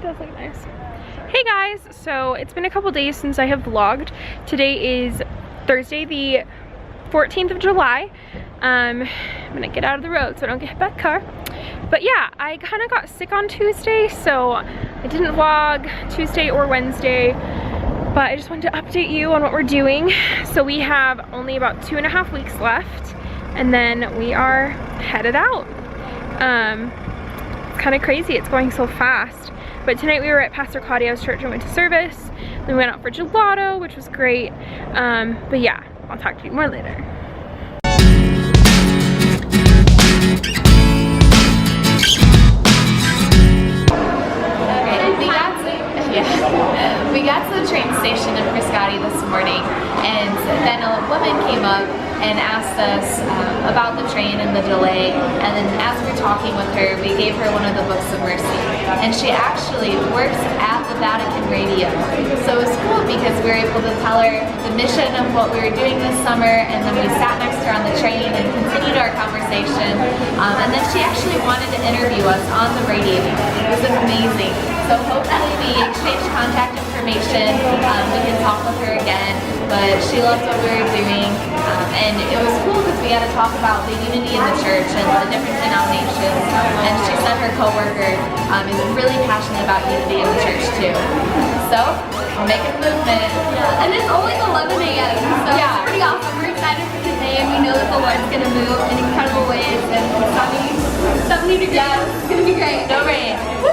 Does look nice. Hey guys, so it's been a couple days since I have vlogged. Today is Thursday the 14th of July. I'm gonna get out of the road so I don't get hit by a car. But yeah, I kind of got sick on Tuesday, so I didn't vlog Tuesday or Wednesday, but I just wanted to update you on what we're doing. So we have only about 2.5 weeks left, and then we are headed out. It's kind of crazy, it's going so fast. But tonight we were at Pastor Claudio's church and went to service. Then we went out for gelato, which was great. But yeah, I'll talk to you more later. We got to the train station in Frascati this morning, and then a woman came up and asked us about the train and the delay, and then as we were talking with her, we gave her one of the books of mercy, and she actually works at the Vatican Radio. So it was cool because we were able to tell her the mission of what we were doing this summer, and then we sat next to her on the train and continued our conversation, and then she actually wanted to interview us on the radio. It was amazing. So hopefully we exchanged contact information, we can talk with her again, but she loved what we were doing, and it was cool because we had to talk about the unity in the church and the different denominations, and she said her co-worker is really passionate about unity in the church too. So, we're making a movement. Yeah, and it's only 11 a.m. so yeah, it's pretty awesome. We're excited for today, and we know that the Lord's going to move in incredible ways, and it's 70 degrees. Yeah, it's going to be great. No rain. Woo!